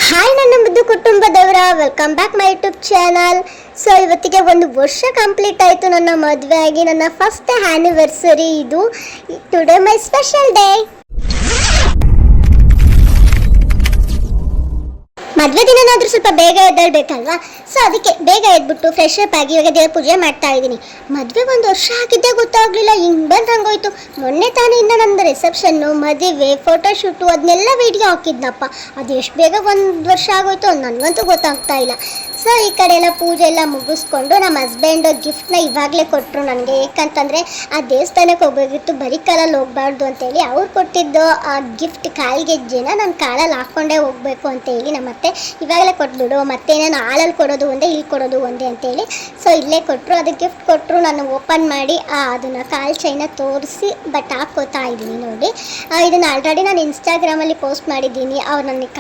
Hi ನನ್ನ ಮುದ್ದು ಕುಟುಂಬದವರ, welcome back my YouTube channel. So ಇವತ್ತಿಗೆ 1 ವರ್ಷ ಕಂಪ್ಲೀಟ್ ಆಯಿತು ನನ್ನ ಮದುವೆ ಆಗಿ. ನನ್ನ ಫಸ್ಟ್ ಆ್ಯನಿವರ್ಸರಿ ಇದು. ಟುಡೇ ಮೈ ಸ್ಪೆಷಲ್ ಡೇ. ಮದುವೆ ದಿನನಾದರೂ ಸ್ವಲ್ಪ ಬೇಗ ಎದ್ದೇಳಬೇಕಲ್ವಾ, ಸೊ ಅದಕ್ಕೆ ಬೇಗ ಎದ್ಬಿಟ್ಟು ಫ್ರೆಶ್ ಅಪ್ ಆಗಿ ಇವಾಗ ದೇವ್ರ ಪೂಜೆ ಮಾಡ್ತಾ ಇದ್ದೀನಿ. ಮದುವೆ 1 ವರ್ಷ ಆಗಿದ್ದೇ ಗೊತ್ತಾಗಲಿಲ್ಲ, ಹಿಂಗೆ ಬಂದು ಹಂಗೋಯ್ತು. ಮೊನ್ನೆ ತಾನೇ ಇನ್ನು ನಮ್ಮದು ರಿಸೆಪ್ಷನ್ನು, ಮದುವೆ, ಫೋಟೋಶೂಟು ಅದನ್ನೆಲ್ಲ ವೀಡಿಯೋ ಹಾಕಿದ್ನಪ್ಪ. ಅದು ಎಷ್ಟು ಬೇಗ 1 ವರ್ಷ ಆಗೋಯ್ತು ನನಗಂತೂ ಗೊತ್ತಾಗ್ತಾ ಇಲ್ಲ. ಸೊ ಈ ಕಡೆ ಎಲ್ಲ ಪೂಜೆ ಎಲ್ಲ ಮುಗಿಸ್ಕೊಂಡು ನಮ್ಮ ಹಸ್ಬೆಂಡ್ ಗಿಫ್ಟ್ನ ಇವಾಗಲೇ ಕೊಟ್ಟರು ನನಗೆ. ಏಕಂತಂದರೆ ಆ ದೇವಸ್ಥಾನಕ್ಕೆ ಹೋಗಬೇಕಿತ್ತು, ಬರೀ ಕಾಲಲ್ಲಿ ಹೋಗಬಾರ್ದು ಅಂತೇಳಿ ಅವ್ರು ಕೊಟ್ಟಿದ್ದು ಆ ಗಿಫ್ಟ್ ಕಾಲ್ಗೆಜ್ಜೆನ ನಾನು ಕಾಲಲ್ಲಿ ಹಾಕ್ಕೊಂಡೇ ಹೋಗಬೇಕು ಅಂತೇಳಿ ನಮ್ಮತ್ತೆ ಇವಾಗಲೇ ಕೊಟ್ಬಿಡು, ಮತ್ತೆ ನಾನು ಹಾಲಲ್ಲಿ ಕೊಡೋದು ಒಂದೇ, ಇಲ್ಲಿ ಕೊಡೋದು ಒಂದೇ ಅಂತೇಳಿ. ಸೊ ಇಲ್ಲೇ ಕೊಟ್ಟರು, ಅದು ಗಿಫ್ಟ್ ಕೊಟ್ಟರು. ನಾನು ಓಪನ್ ಮಾಡಿ ಅದನ್ನು ಕಾಲು ಚೈನ ತೋರಿಸಿ ಬಟ್ ಹಾಕ್ಕೋತಾ ಇದ್ದೀನಿ ನೋಡಿ. ಇದನ್ನು ಆಲ್ರೆಡಿ ನಾನು ಇನ್ಸ್ಟಾಗ್ರಾಮಲ್ಲಿ ಪೋಸ್ಟ್ ಮಾಡಿದ್ದೀನಿ, ಅವ್ರು ನನಗೆ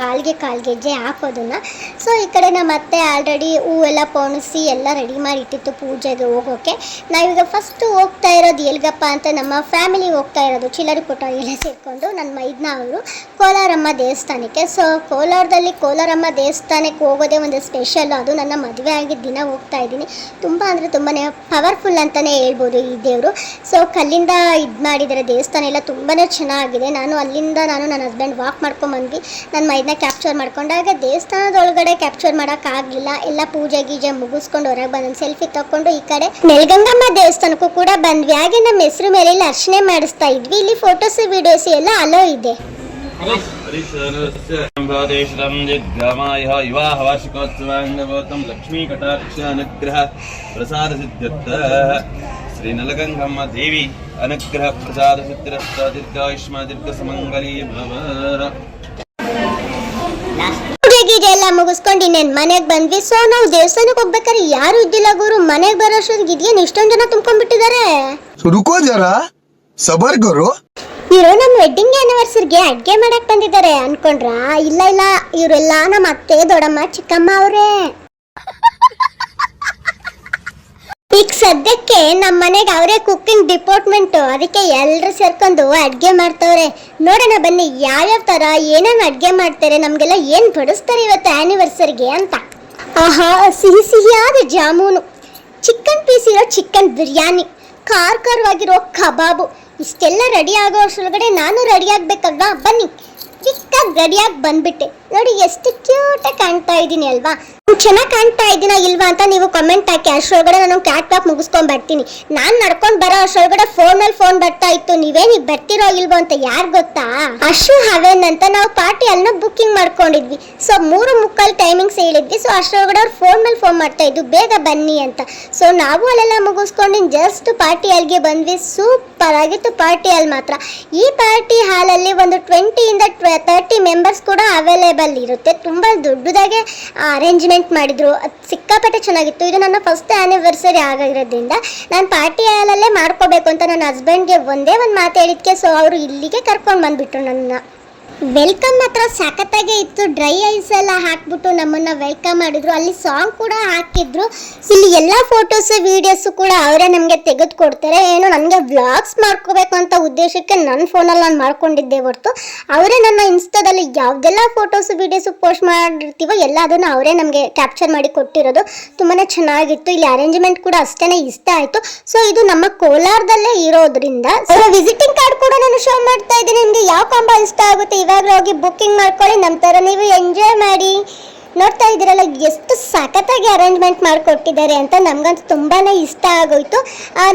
ಕಾಲ್ಗೆಜ್ಜೆ ಹಾಕೋದನ್ನು. ಸೊ ಈ ಕಡೆ ನಮ್ಮತ್ತೆ ಆಲ್ರೆಡಿ ಹೂವೆಲ್ಲ ಪೋಣಿಸಿ ಎಲ್ಲ ರೆಡಿ ಮಾಡಿ ಇಟ್ಟಿತ್ತು ಪೂಜೆಗೆ ಹೋಗೋಕ್ಕೆ. ನಾವೀಗ ಫಸ್ಟು ಹೋಗ್ತಾ ಇರೋದು ಎಲ್ಗಪ್ಪ ಅಂತ, ನಮ್ಮ ಫ್ಯಾಮಿಲಿ ಹೋಗ್ತಾ ಇರೋದು ಚಿಲ್ಲರಿ ಪುಟ್ಟ ಎಲ್ಲ ಸೇರಿಕೊಂಡು ನನ್ನ ಮೈದ್ನ ಅವರು ಕೋಲಾರಮ್ಮ ದೇವಸ್ಥಾನಕ್ಕೆ. ಸೊ ಕೋಲಾರದಲ್ಲಿ ಕೋಲಾರಮ್ಮ ದೇವಸ್ಥಾನಕ್ಕೆ ಹೋಗೋದೇ ಒಂದು ಸ್ಪೆಷಲ್. ಅದು ನನ್ನ ಮದುವೆ ಆಗಿದ್ದ ದಿನ ಹೋಗ್ತಾ ಇದ್ದೀನಿ. ತುಂಬ ಅಂದರೆ ತುಂಬಾ ಪವರ್ಫುಲ್ ಅಂತಲೇ ಹೇಳ್ಬೋದು ಈ ದೇವರು. ಸೊ ಕಲ್ಲಿಂದ ಇದು ಮಾಡಿದ್ದಾರೆ ದೇವಸ್ಥಾನ ಎಲ್ಲ ತುಂಬಾ ಚೆನ್ನಾಗಿದೆ. ಅಲ್ಲಿಂದ ನನ್ನ ಹಸ್ಬೆಂಡ್ ವಾಕ್ ಮಾಡ್ಕೊಂಡ್ಬಂದ್ವಿ. ನನ್ನ ಮೈದನ್ನ ಕ್ಯಾಪ್ಚರ್ ಮಾಡ್ಕೊಂಡಾಗ ದೇವಸ್ಥಾನದೊಳಗಡೆ ಕ್ಯಾಪ್ಚರ್ ಮಾಡೋಕ್ಕಾಗಲಿಲ್ಲ. ಎಲ್ಲ ಪೂಜೆ ಗೀಜೆ ಮುಗಿಸ್ಕೊಂಡು ಹೊರಗೆ ಬಂದು ಸೆಲ್ಫಿ ತಗೊಂಡು ಈ ಕಡೆ ನೆಲಗಂಗಮ್ಮ ದೇವಸ್ಥಾನಕ್ಕೂ ಕೂಡ ಬಂದ್ವಿ. ಹಾಗೆ ನಮ್ಮ ಹೆಸರು ಮೇಲೆ ಇಲ್ಲಿ ಅರ್ಚನೆ ಮಾಡಿಸ್ತಾ ಇದ್ವಿ. ಇಲ್ಲಿ ಫೋಟೋಸ್ ವಿಡಿಯೋಸ್ ಎಲ್ಲ ಅಲೋ ಇದೆ. ಲಕ್ಷ್ಮೀ ಕಟಾಕ್ಷ ಅನುಗ್ರಹ ಪ್ರಸಾದ ಸಿದ್ಧತ್ತ ಶ್ರೀ ನಲಗಂಗಮ್ಮ ದೇವಿ ಅನುಗ್ರಹ ಪ್ರಸಾದ ಸಿದ್ಧರಸ್ತ ದೀರ್ಘಾಯುಷ್ಮ ದೀರ್ಘ ಸುಮಂಗಲಿ ಭವ. ಗೀಜೆ ಎಲ್ಲ ಮುಗಿಸ್ಕೊಂಡು ಇನ್ನೇನು ಮನೆಗೆ ಬಂದ್ವಿ. ಸೊ ನಾವು ದೇವಸ್ಥಾನಕ್ಕೆ ಹೋಗ್ಬೇಕಾದ್ರೆ ಯಾರು ಇದ್ದಿಲ್ಲ ಗುರು. ಮನೆಗೆ ಬರೋಷ್ಟೊತ್ತಿಗೆ ಇದೇನು ಇಷ್ಟೊಂದು ಜನ ತುಂಬ್ಕೊಂಡ್ಬಿಟ್ಟಿದ್ದಾರೆ. ರುಕೋ ಜರಾ ಸಬರ್ ಕರೋ. ಇವರು ನಮ್ಮ ವೆಡ್ಡಿಂಗ್ ಆನಿವರ್ಸರಿಗೆ ಅಡ್ಗೆ ಮಾಡಕ್ ಬಂದಿದ್ದಾರೆ ಅನ್ಕೊಂಡ್ರ? ಇಲ್ಲ ಇವರೆಲ್ಲ ನಮ್ಮ ಅತ್ತೆ, ದೊಡ್ಡಮ್ಮ, ಚಿಕ್ಕಮ್ಮ ಅವರೇ. ಈಗ ಸದ್ಯಕ್ಕೆ ನಮ್ಮ ಮನೆಗೆ ಅವರೇ ಕುಕ್ಕಿಂಗ್ ಡಿಪಾರ್ಟ್ಮೆಂಟು, ಅದಕ್ಕೆ ಎಲ್ಲರೂ ಸೇರ್ಕೊಂಡು ಅಡ್ಗೆ ಮಾಡ್ತವ್ರೆ. ನೋಡೋಣ ಬನ್ನಿ ಯಾವ್ಯಾವ ಥರ ಏನೇನು ಅಡ್ಗೆ ಮಾಡ್ತಾರೆ, ನಮಗೆಲ್ಲ ಏನು ಬಡಿಸ್ತಾರೆ ಇವತ್ತು ಆ್ಯನಿವರ್ಸರಿಗೆ ಅಂತ. ಆಹಾ, ಸಿಹಿಯಾದ ಜಾಮೂನು, ಚಿಕನ್ ಪೀಸ್ ಇರೋ ಚಿಕನ್ ಬಿರಿಯಾನಿ, ಖಾರವಾಗಿರೋ ಕಬಾಬು. ಇಷ್ಟೆಲ್ಲ ರೆಡಿ ಆಗೋ ಅಷ್ಟರೊಳಗಡೆ ನಾನು ರೆಡಿ ಆಗಬೇಕಲ್ವಾ. ಬನ್ನಿ, ಚಿಕ್ಕಾಗಿ ರೆಡಿಯಾಗಿ ಬಂದ್ಬಿಟ್ಟೆ. ನೋಡಿ ಎಷ್ಟು ಕ್ಯೂಟಾಗಿ ಕಾಣ್ತಾ ಇದ್ದೀನಿ ಅಲ್ವಾ. ಚೆನ್ನಾಗಿ ಕಾಣ್ತಾ ಇದ್ದೀನಾ ಇಲ್ವಾ ಅಂತ ನೀವು ಕಮೆಂಟ್ ಹಾಕಿ. ಅಷ್ಟರೊಳಗಡೆ ನಾನು ಕ್ಯಾಟ್ ವಾಕ್ ಮುಗಿಸ್ಕೊಂಡು ಬರ್ತೀನಿ. ನಾನು ನಡ್ಕೊಂಡು ಬರೋ ಅಷ್ಟರೊಳಗಡೆ ಫೋನ್ ಬರ್ತಾ ಇತ್ತು. ನೀವೇನು ಬರ್ತಿರೋ ಇಲ್ವೋ ಅಂತ ಯಾರು ಗೊತ್ತಾ? ಅಶು ಹವೆನ್ ಅಂತ ನಾವು ಪಾರ್ಟಿ ಅಲ್ನ ಬುಕ್ಕಿಂಗ್ ಮಾಡ್ಕೊಂಡಿದ್ವಿ. ಸೊ 3:30 ಟೈಮಿಂಗ್ಸ್ ಹೇಳಿದ್ವಿ. ಸೊ ಅಷ್ಟರೊಳಗಡೆ ಅವ್ರು ಫೋನ್ ಮಾಡ್ತಾ ಇದ್ದು ಬೇಗ ಬನ್ನಿ ಅಂತ. ಸೊ ನಾವು ಅಲ್ಲೆಲ್ಲ ಮುಗಿಸ್ಕೊಂಡು ಜಸ್ಟ್ ಪಾರ್ಟಿ ಹಾಲ್ಗೆ ಬಂದ್ವಿ. ಸೂಪರ್ ಆಗಿತ್ತು ಪಾರ್ಟಿ ಹಾಲ್ ಮಾತ್ರ. ಈ ಪಾರ್ಟಿ ಹಾಲಲ್ಲಿ ಒಂದು 20 ಇಂದ 30 ಮೆಂಬರ್ಸ್ ಕೂಡ ಅವೈಲೇಬಲ್ ಇರುತ್ತೆ. ತುಂಬ ದೊಡ್ಡದಾಗೆ ಅರೇಂಜ್ಮೆಂಟ್ ಮಾಡಿದ್ರು. ಸಿಕ್ಕಾಪಟ್ಟೆ ಚೆನ್ನಾಗಿತ್ತು. ಇದು ನನ್ನ ಫಸ್ಟ್ ಆ್ಯನಿವರ್ಸರಿ ಆಗಿರೋದ್ರಿಂದ ನಾನು ಪಾರ್ಟಿ ಹಾಲಲ್ಲೇ ಮಾಡ್ಕೋಬೇಕು ಅಂತ ನನ್ನ ಹಸ್ಬೆಂಡ್ಗೆ ಒಂದೇ ಒಂದು ಮಾತು ಹೇಳಿದ್ಕೆ. ಸೊ ಅವರು ಇಲ್ಲಿಗೆ ಕರ್ಕೊಂಡು ಬಂದುಬಿಟ್ರು ನನ್ನ. ವೆಲ್ಕಮ್ ಮಾತ್ರ ಸಖತ್ತಾಗೆ ಇತ್ತು. ಡ್ರೈ ಐಸ್ ಎಲ್ಲ ಹಾಕ್ಬಿಟ್ಟು ನಮ್ಮನ್ನು ವೆಲ್ಕಮ್ ಮಾಡಿದ್ರು. ಅಲ್ಲಿ ಸಾಂಗ್ ಕೂಡ ಹಾಕಿದ್ರು. ಇಲ್ಲಿ ಎಲ್ಲ ಫೋಟೋಸು ವೀಡಿಯೋಸು ಕೂಡ ಅವರೇ ನಮಗೆ ತೆಗೆದು ಕೊಡ್ತಾರೆ. ಏನು ನನಗೆ ವ್ಲಾಗ್ಸ್ ಮಾಡ್ಕೋಬೇಕು ಅಂತ ಉದ್ದೇಶಕ್ಕೆ ನನ್ನ ಫೋನಲ್ಲಿ ನಾನು ಮಾಡ್ಕೊಂಡಿದ್ದೆ ಹೊರತು ಅವರೇ ನನ್ನ ಇನ್ಸ್ಟಾದಲ್ಲಿ ಯಾವುದೆಲ್ಲ ಫೋಟೋಸು ವೀಡಿಯೋಸು ಪೋಸ್ಟ್ ಮಾಡಿರ್ತೀವೋ ಎಲ್ಲ ಅದನ್ನು ಅವರೇ ನಮಗೆ ಕ್ಯಾಪ್ಚರ್ ಮಾಡಿ ಕೊಟ್ಟಿರೋದು. ತುಂಬಾ ಚೆನ್ನಾಗಿತ್ತು. ಇಲ್ಲಿ ಅರೇಂಜ್ಮೆಂಟ್ ಕೂಡ ಅಷ್ಟೇ ಇಷ್ಟ ಆಯಿತು. ಸೊ ಇದು ನಮ್ಮ ಕೋಲಾರದಲ್ಲೇ ಇರೋದ್ರಿಂದ ವಿಸಿಟಿಂಗ್ ಕಾರ್ಡ್ ಕೂಡ ನಾನು ಶೋ ಮಾಡ್ತಾ ಇದ್ದೀನಿ. ನಿಮಗೆ ಯಾವ ಕಾಂಬೋ ಇಷ್ಟ ಆಗುತ್ತೆ ಇವಾಗ ಹೋಗಿ ಬುಕ್ಕಿಂಗ್ ಮಾಡ್ಕೊಳ್ಳಿ. ನಮ್ಮ ಥರ ನೀವು ಎಂಜಾಯ್ ಮಾಡಿ. ನೋಡ್ತಾ ಇದ್ದೀರಲ್ಲ ಎಷ್ಟು ಸಖತ್ತಾಗಿ ಅರೇಂಜ್ಮೆಂಟ್ ಮಾಡಿಕೊಟ್ಟಿದ್ದಾರೆ ಅಂತ. ನಮಗಂತೂ ತುಂಬಾ ಇಷ್ಟ ಆಗೋಯ್ತು.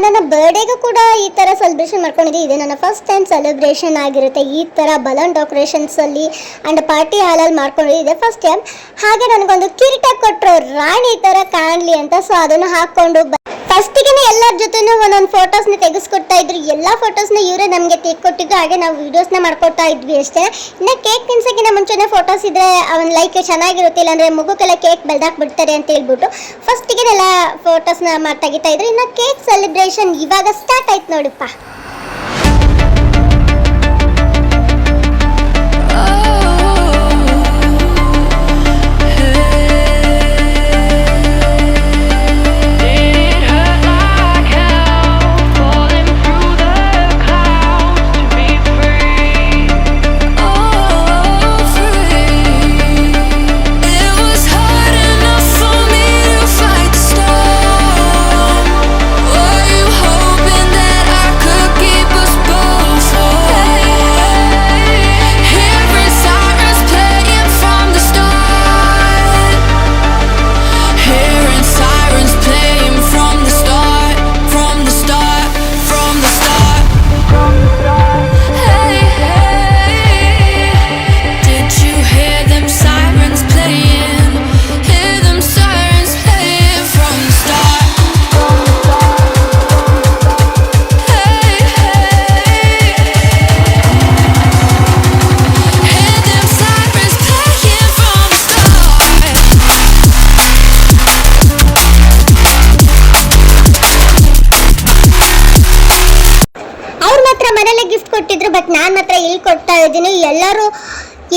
ನನ್ನ ಬರ್ಡೇಗೂ ಕೂಡ ಈ ಥರ ಸೆಲೆಬ್ರೇಷನ್ ಮಾಡ್ಕೊಂಡಿದ್ದೆ. ಇದೆ ನನ್ನ ಫಸ್ಟ್ ಟೈಮ್ ಸೆಲೆಬ್ರೇಷನ್ ಆಗಿರುತ್ತೆ ಈ ಥರ ಬಲೂನ್ ಡೆಕೋರೇಷನ್ಸಲ್ಲಿ ಆ್ಯಂಡ್ ಪಾರ್ಟಿ ಹಾಲಲ್ಲಿ ಮಾಡ್ಕೊಂಡಿದ್ದೆ ಫಸ್ಟ್ ಟೈಮ್. ಹಾಗೆ ನನಗೊಂದು ಕಿರೀಟ ಕೊಟ್ಟರು ರಾಣಿ ಥರ ಕಾಣಲಿ ಅಂತ. ಸೊ ಅದನ್ನು ಹಾಕ್ಕೊಂಡು ಫಸ್ಟಿಗೆ ಎಲ್ಲರ ಜೊತೆನೂ ಒಂದೊಂದು ಫೋಟೋಸ್ನ ತೆಗೆಸ್ಕೊಡ್ತಾ ಇದ್ರು. ಎಲ್ಲ ಫೋಟೋಸ್ನ ಇವರೇ ನಮಗೆ ತೆಗೆದುಕೊಟ್ಟಿದ್ರು. ಹಾಗೆ ನಾವು ವೀಡಿಯೋಸ್ನ ಮಾಡ್ಕೊಡ್ತಾ ಇದ್ವಿ ಅಷ್ಟೇ. ಇನ್ನು ಕೇಕ್ ತಿನ್ಸೋಕ್ಕಿಂತ ಮುಂಚೆನೇ ಫೋಟೋಸ್ ಇದ್ದರೆ ಅವನ ಲೈಕ್ ಚೆನ್ನಾಗಿರುತ್ತೆ, ಇಲ್ಲಾಂದರೆ ಮಗುಕ್ಕೆಲ್ಲ ಕೇಕ್ ಬೆಳ್ದಾಕ್ಬಿಡ್ತಾರೆ ಅಂತ ಹೇಳ್ಬಿಟ್ಟು ಫಸ್ಟಿಗೆ ಎಲ್ಲ ಫೋಟೋಸ್ನ ತೆಗಿತಾ ಇದ್ರು. ಇನ್ನು ಕೇಕ್ ಸೆಲೆಬ್ರೇಷನ್ ಇವಾಗ ಸ್ಟಾರ್ಟ್ ಆಯ್ತು ನೋಡಪ್ಪ. ನಾನು ಮಾತ್ರ ಇಲ್ಲಿ ಕೊಡ್ತಾ ಇದ್ದೀನಿ. ಎಲ್ಲರೂ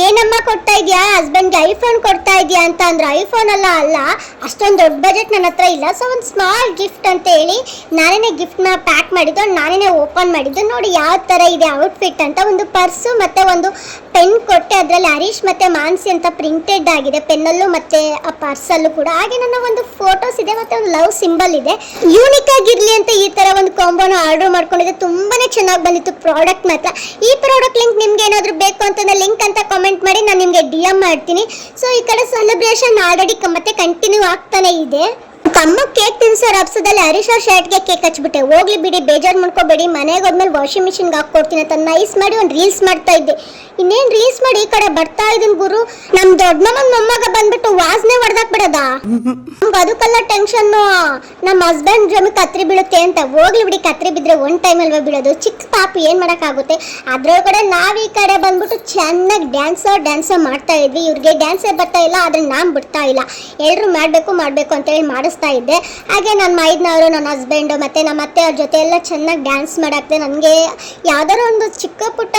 ಏನಮ್ಮ ಕೊಡ್ತಾ ಇದೆಯಾ ಹಸ್ಬೆಂಡ್ಗೆ ಐಫೋನ್ ಕೊಡ್ತಾ ಇದೆಯಾ ಅಂತ ಅಂದ್ರು. ಐಫೋನ್ ಅಲ್ಲ ಅಷ್ಟೊಂದು ದೊಡ್ಡ ಬಜೆಟ್ ನನ್ನ ಹತ್ರ ಇಲ್ಲ. ಸೊ ಒಂದು ಸ್ಮಾಲ್ ಗಿಫ್ಟ್ ಅಂತ ಹೇಳಿ ನಾನೇ ಗಿಫ್ಟ್ನ ಪ್ಯಾಕ್ ಮಾಡಿದ್ದು, ನಾನೇ ಓಪನ್ ಮಾಡಿದ್ದು. ನೋಡಿ ಯಾವ ಥರ ಇದೆ ಔಟ್ಫಿಟ್ ಅಂತ. ಒಂದು ಪರ್ಸು ಮತ್ತು ಒಂದು ಪೆನ್ ಕೊಟ್ಟೆ, ಅದರಲ್ಲಿ ಹರೀಶ್ ಮತ್ತು ಮಾನ್ಸಿ ಅಂತ ಪ್ರಿಂಟೆಡ್ ಆಗಿದೆ ಪೆನ್ನಲ್ಲೂ ಮತ್ತು ಆ ಪರ್ಸಲ್ಲೂ ಕೂಡ. ಹಾಗೆ ನನ್ನ ಒಂದು ಫೋಟೋಸ್ ಇದೆ ಮತ್ತು ಒಂದು ಲವ್ ಸಿಂಬಲ್ ಇದೆ. ಯೂನಿಕ್ ಆಗಿರಲಿ ಅಂತ ಈ ಥರ ಒಂದು ಕಾಂಬೋನ ಆರ್ಡರ್ ಮಾಡ್ಕೊಂಡಿದ್ದೆ. ತುಂಬಾ ಚೆನ್ನಾಗಿ ಬಂದಿತ್ತು ಪ್ರಾಡಕ್ಟ್ ಮಾತ್ರ. ಈ ಪ್ರಾಡಕ್ಟ್ ಲಿಂಕ್ ನಿಮ್ಗೆ ಏನಾದರೂ ಬೇಕು ಅಂತಂದ್ರೆ ಲಿಂಕ್ ಅಂತ ಕಾಮೆಂಟ್ ಮಾಡಿ, ನಾನು ನಿಮಗೆ DM ಮಾಡ್ತೀನಿ. ಸೊ ಈ ಕಡೆ ಸೆಲೆಬ್ರೇಷನ್ ಆಲ್ರೆಡಿ ಮತ್ತೆ ಕಂಟಿನ್ಯೂ ಆಗ್ತಾನೆ ಇದೆ. ಅಮ್ಮ ಕೇಕ್ ತಿನ್ಸೋರು ಹಬ್ಸದಲ್ಲಿ ಹರೀಶ್ ಅವ್ರ ಶರ್ಟ್ಗೆ ಕೇಕ್ ಹಚ್ಬಿಟ್ಟೆ. ಹೋಗ್ಲಿ ಬಿಡಿ, ಬೇಜಾರು ಮಾಡ್ಕೋಬೇಡಿ, ಮನೆಗೆ ಹೋದ್ಮೇಲೆ ವಾಷಿಂಗ್ ಮಿಷಿನ್ಗೆ ಹಾಕ್ಕೊಡ್ತೀನಿ ಅಂತ ನೈಸ್ ಮಾಡಿ ಒಂದು ರೀಲ್ಸ್ ಮಾಡ್ತಾ ಇದ್ದೆ. ಇನ್ನೇನು ರೀಲ್ಸ್ ಮಾಡಿ ಈ ಕಡೆ ಬರ್ತಾ ಇದೀನಿ ಗುರು, ನಮ್ಮ ದೊಡ್ಡಮ್ಮನ ಮೊಮ್ಮಗ ಬಂದ್ಬಿಟ್ಟು ವಾಸನೆ ಹೊಡೆದಾಕ್ಬಿಡದ. ನಮ್ಗೆ ಅದಕ್ಕೆಲ್ಲ ಟೆನ್ಷನ್ನು, ನಮ್ಮ ಹಸ್ಬೆಂಡ್ ಜಮಿ ಕತ್ರಿ ಬೀಳುತ್ತೆ ಅಂತ. ಹೋಗ್ಲಿ ಬಿಡಿ, ಕತ್ರಿ ಬಿದ್ದರೆ ಒನ್ ಟೈಮ್ ಅಲ್ವಾ ಬೀಳೋದು, ಚಿಕ್ಕ ಪಾಪು ಏನು ಮಾಡೋಕ್ಕಾಗುತ್ತೆ. ಅದ್ರೊಳಗಡೆ ನಾವು ಈ ಕಡೆ ಬಂದ್ಬಿಟ್ಟು ಚೆನ್ನಾಗಿ ಡ್ಯಾನ್ಸೋ ಮಾಡ್ತಾ ಇದ್ವಿ. ಇವ್ರಿಗೆ ಡ್ಯಾನ್ಸೇ ಬರ್ತಾ ಇಲ್ಲ, ಆದರೆ ನಾನು ಬಿಡ್ತಾ ಇಲ್ಲ. ಎಲ್ಲರೂ ಮಾಡಬೇಕು ಅಂತೇಳಿ ಮಾಡಿಸ್ತಾ ಇದ್ದೆ. ಹಾಗೆ ನನ್ನ ಮೈದ್ನವರು, ನನ್ನ ಹಸ್ಬೆಂಡು ಮತ್ತು ನಮ್ಮ ಅತ್ತೆ ಅವ್ರ ಜೊತೆ ಎಲ್ಲ ಚೆನ್ನಾಗಿ ಡ್ಯಾನ್ಸ್ ಮಾಡಾಕ್ತೆ. ನನಗೆ ಯಾವ್ದಾರು ಒಂದು ಚಿಕ್ಕ ಪುಟ್ಟ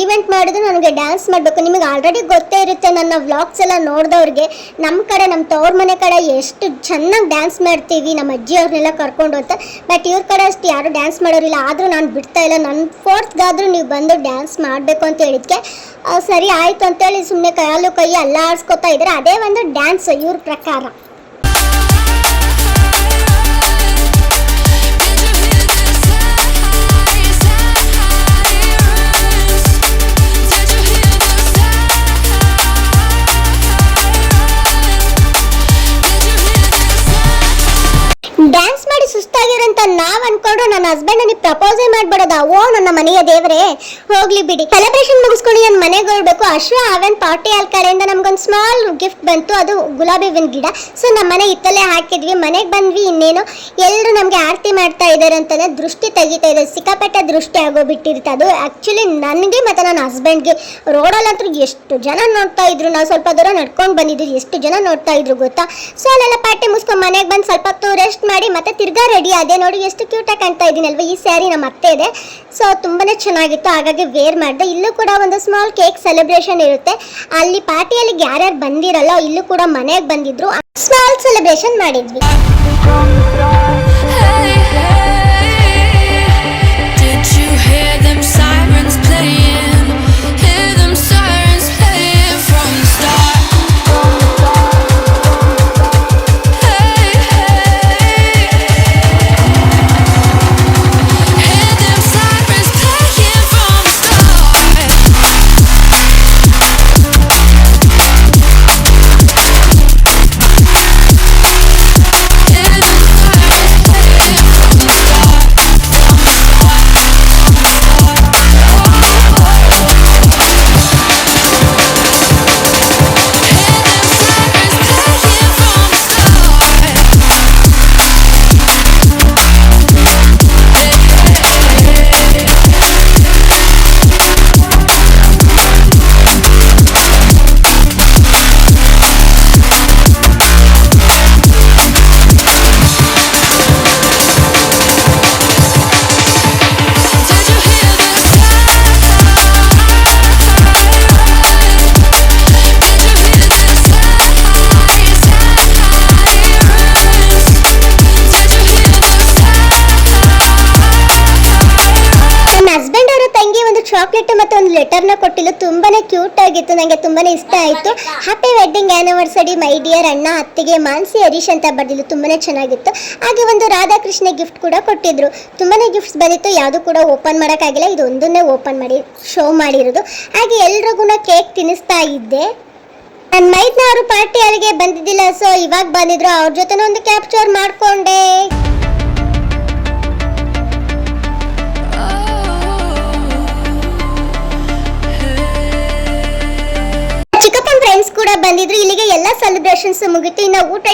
ಈವೆಂಟ್ ಮಾಡಿದ್ರೆ ನನಗೆ ಡ್ಯಾನ್ಸ್ ಮಾಡಬೇಕು. ನಿಮಗೆ ಆಲ್ರೆಡಿ ಗೊತ್ತೇ ಇರುತ್ತೆ ನನ್ನ ವ್ಲಾಗ್ಸ್ ಎಲ್ಲ ನೋಡಿದವ್ರಿಗೆ. ನಮ್ಮ ಕಡೆ, ನಮ್ಮ ತವ್ರ ಮನೆ ಕಡೆ ಎಷ್ಟು ಚೆನ್ನಾಗಿ ಡ್ಯಾನ್ಸ್ ಮಾಡ್ತೀವಿ, ನಮ್ಮ ಅಜ್ಜಿ ಅವ್ರನ್ನೆಲ್ಲ ಕರ್ಕೊಂಡು ಅಂತ. ಬಟ್ ಇವ್ರ ಕಡೆ ಅಷ್ಟು ಯಾರು ಡ್ಯಾನ್ಸ್ ಮಾಡೋರಿಲ್ಲ. ಆದರೂ ನಾನು ಬಿಡ್ತಾ ಇಲ್ಲ. ನನ್ನ ಫೋರ್ತ್ಗಾದರೂ ನೀವು ಬಂದು ಡ್ಯಾನ್ಸ್ ಮಾಡಬೇಕು ಅಂತ ಹೇಳಿದ್ಕೆ ಸರಿ ಆಯಿತು ಅಂತೇಳಿ ಸುಮ್ಮನೆ ಕಾಲು ಕೈ ಎಲ್ಲ ಆಡಿಸ್ಕೊತಾ ಇದ್ದಾರೆ. ಅದೇ ಒಂದು ಡ್ಯಾನ್ಸ್ ಇವ್ರ ಪ್ರಕಾರ. ಡ್ಯಾನ್ಸ್ ಮಾಡಿ ಸುಸ್ತಾಗಿರಂತ ನಾವ್ ಅನ್ಕೊಂಡು ನನ್ನ ಹಸ್ಬೆಂಡ್ ನನಗೆ ಪ್ರಪೋಸೇ ಮಾಡ್ಬಿಡೋದ. ಓ ನನ್ನ ಮನೆಯ ದೇವರೇ, ಹೋಗ್ಲಿ ಬಿಡಿ. ಸೆಲೆಬ್ರೇಷನ್ ಮುಗಿಸ್ಕೊಂಡು ನಾನು ಮನೆಗೆ ಹೋಗ್ಬೇಕು. ಅಶ್ವ ಆವೆನ್ ಪಾರ್ಟಿ ಹಾಲ್ ಕಡೆಯಿಂದ ನಮ್ಗೊಂದು ಸ್ಮಾಲ್ ಗಿಫ್ಟ್ ಬಂತು, ಅದು ಗುಲಾಬಿ ಹೂವಿನ ಗಿಡ. ಸೊ ನಮ್ಮ ಮನೆ ಇತ್ತಲ್ಲೇ ಹಾಕಿದ್ವಿ. ಮನೆಗೆ ಬಂದ್ವಿ. ಇನ್ನೇನು ಎಲ್ಲರೂ ನಮಗೆ ಆರತಿ ಮಾಡ್ತಾ ಇದ್ದಾರೆ ಅಂತಂದ್ರೆ ದೃಷ್ಟಿ ತೆಗಿತಾ ಇದೆ. ಸಿಕ್ಕಾಪಟ್ಟೆ ದೃಷ್ಟಿ ಆಗೋಗ್ಬಿಟ್ಟಿರುತ್ತೆ. ಅದು ಆ್ಯಕ್ಚುಲಿ ನನಗೆ ಮತ್ತು ನನ್ನ ಹಸ್ಬೆಂಡ್ಗೆ. ರೋಡಲ್ಲಂತೂ ಎಷ್ಟು ಜನ ನೋಡ್ತಾ ಇದ್ರು. ನಾವು ಸ್ವಲ್ಪ ದೂರ ನಡ್ಕೊಂಡು ಬಂದಿದ್ವಿ, ಎಷ್ಟು ಜನ ನೋಡ್ತಾ ಇದ್ರು ಗೊತ್ತಾ. ಸೊ ಅಲ್ಲೆಲ್ಲ ಪಾರ್ಟಿ ಮುಗಿಸ್ಕೊಂಡು ಮನೆಗೆ ಬಂದು ಸ್ವಲ್ಪ ಹೊತ್ತು ರೆಸ್ಟ್ ಮಾಡಿ ಮತ್ತೆ ತಿರ್ಗಾ ರೆಡಿ ಆದೆ. ನೋಡಿ ಎಷ್ಟು ಕ್ಯೂಟಾಗಿ ಕಾಣ್ತಾ ಇದ್ದೀನಲ್ವ. ಈ ಸ್ಯಾರಿ ನಮ್ಮ ಅತ್ತೆ ಇದೆ. ಸೊ ತುಂಬಾನೇ ಚೆನ್ನಾಗಿತ್ತು, ಹಾಗಾಗಿ ವೇರ್ ಮಾಡಿದೆ. ಇಲ್ಲೂ ಕೂಡ ಒಂದು ಸ್ಮಾಲ್ ಕೇಕ್ ಸೆಲೆಬ್ರೇಷನ್ ಇರುತ್ತೆ. ಅಲ್ಲಿ ಪಾರ್ಟಿಯಲ್ಲಿ ಯಾರ್ಯಾರು ಬಂದಿರಲ್ಲ, ಇಲ್ಲೂ ಕೂಡ ಮನೆಗೆ ಬಂದಿದ್ರು, ಸ್ಮಾಲ್ ಸೆಲೆಬ್ರೇಷನ್ ಮಾಡಿದ್ವಿ. ಚಾಕ್ಲೇಟ್ ಮತ್ತೆ ಒಂದು ಲೆಟರ್ನ ಕೊಟ್ಟಿದ್ದು ತುಂಬಾನೇ ಕ್ಯೂಟ್ ಆಗಿತ್ತು. ನನಗೆ ತುಂಬಾನೇ ಇಷ್ಟ ಆಯಿತು. Happy wedding anniversary my dear ಅಣ್ಣ ಅತ್ತಿಗೆ ಮಾನ್ಸಿ ಹರೀಶ್ ಅಂತ ಬರ್ದಿದ್ದು ತುಂಬಾನೇ ಚೆನ್ನಾಗಿತ್ತು. ಹಾಗೆ ಒಂದು ರಾಧಾಕೃಷ್ಣ ಗಿಫ್ಟ್ ಕೂಡ ಕೊಟ್ಟಿದ್ರು. ತುಂಬಾನೇ ಗಿಫ್ಟ್ಸ್ ಬಂದಿತ್ತು, ಯಾವುದು ಕೂಡ ಓಪನ್ ಮಾಡೋಕ್ಕಾಗಿಲ್ಲ. ಇದು ಒಂದನ್ನೇ ಓಪನ್ ಮಾಡಿ ಶೋ ಮಾಡಿರೋದು. ಹಾಗೆ ಎಲ್ರಿಗೂ ಕೇಕ್ ತಿನ್ನಿಸ್ತಾ ಇದ್ದೆ. ನನ್ನ ಮೈದ್ನವರು ಪಾರ್ಟಿ ಅಲ್ಲಿಗೆ ಬಂದಿದ್ದಿಲ್ಲ, ಸೊ ಇವಾಗ ಬಂದಿದ್ರು. ಅವ್ರ ಜೊತೆ ಒಂದು ಕ್ಯಾಪ್ಚರ್ ಮಾಡಿಕೊಂಡೆ. ಫ್ರೆಂಡ್ಸ್ ಕೂಡ ಬಂದಿದ್ರು. ಇಲ್ಲಿಗೆ ಎಲ್ಲ ಸೆಲೆಬ್ರೇಷನ್ಸ್ ಮುಗಿತು. ಇನ್ನು ಊಟ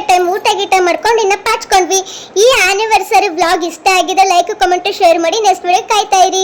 ಗೀಟ ಮಾಡ್ಕೊಂಡು ಇನ್ನ ಪಾಚ್ಕೊಂಡ್ವಿ. ಈ ಆನಿವರ್ಸರಿ ವ್ಲಾಗ್ ಇಷ್ಟ ಆಗಿದೆ, ಲೈಕ್ ಕಮೆಂಟ್ ಶೇರ್ ಮಾಡಿ. ನೆಕ್ಸ್ಟ್ ವಿಡಿಯೋ ಕಾಯ್ತಾ ಇರಿ.